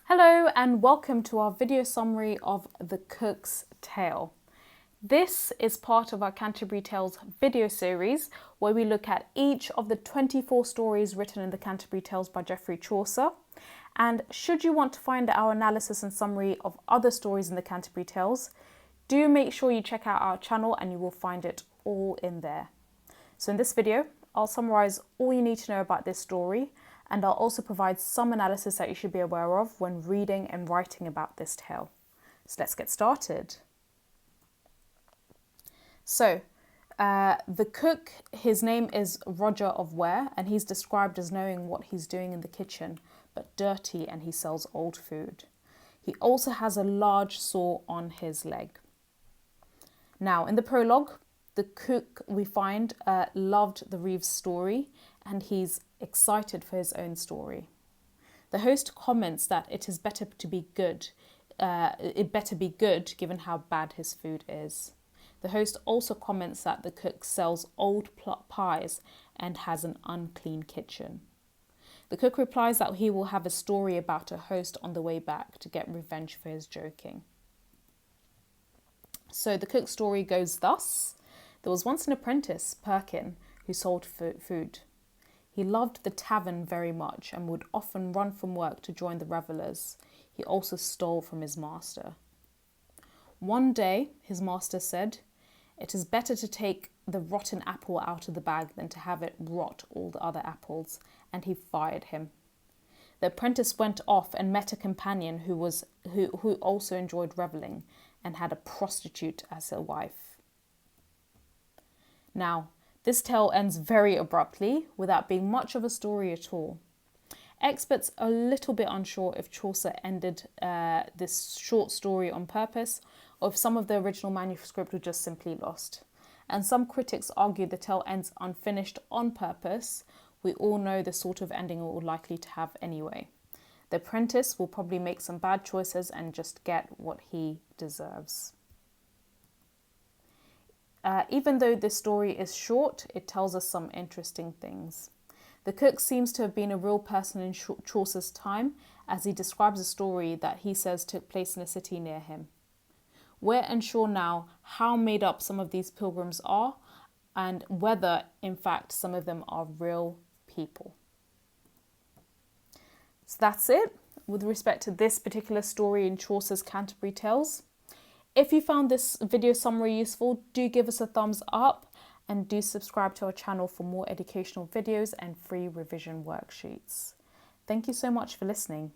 Hello and welcome to our video summary of The Cook's Tale. This is part of our Canterbury Tales video series where we look at each of the 24 stories written in the Canterbury Tales by Geoffrey Chaucer. And should you want to find our analysis and summary of other stories in the Canterbury Tales, do make sure you check out our channel and you will find it all in there. So in this video, I'll summarise all you need to know about this story, and I'll also provide some analysis that you should be aware of when reading and writing about this tale. So let's get started. So, the cook, his name is Roger of Ware, and he's described as knowing what he's doing in the kitchen, but dirty, and he sells old food. He also has a large sore on his leg. Now, in the prologue, the cook, we find, loved the Reeves story, and he's excited for his own story. The host comments that it is better to be good. It better be good given how bad his food is. The host also comments that the cook sells old pies and has an unclean kitchen. The cook replies that he will have a story about a host on the way back to get revenge for his joking. So the cook's story goes thus. There was once an apprentice, Perkin, who sold food. He loved the tavern very much and would often run from work to join the revellers. He also stole from his master. One day, his master said, "It is better to take the rotten apple out of the bag than to have it rot all the other apples," and he fired him. The apprentice went off and met a companion who also enjoyed revelling and had a prostitute as a wife. Now, this tale ends very abruptly, without being much of a story at all. Experts are a little bit unsure if Chaucer ended this short story on purpose, or if some of the original manuscript was just simply lost. And some critics argue the tale ends unfinished on purpose. We all know the sort of ending it will likely to have anyway. The apprentice will probably make some bad choices and just get what he deserves. Even though this story is short, it tells us some interesting things. The cook seems to have been a real person in Chaucer's time, as he describes a story that he says took place in a city near him. We're unsure now how made up some of these pilgrims are, and whether, in fact, some of them are real people. So that's it with respect to this particular story in Chaucer's Canterbury Tales. If you found this video summary useful, do give us a thumbs up and do subscribe to our channel for more educational videos and free revision worksheets. Thank you so much for listening.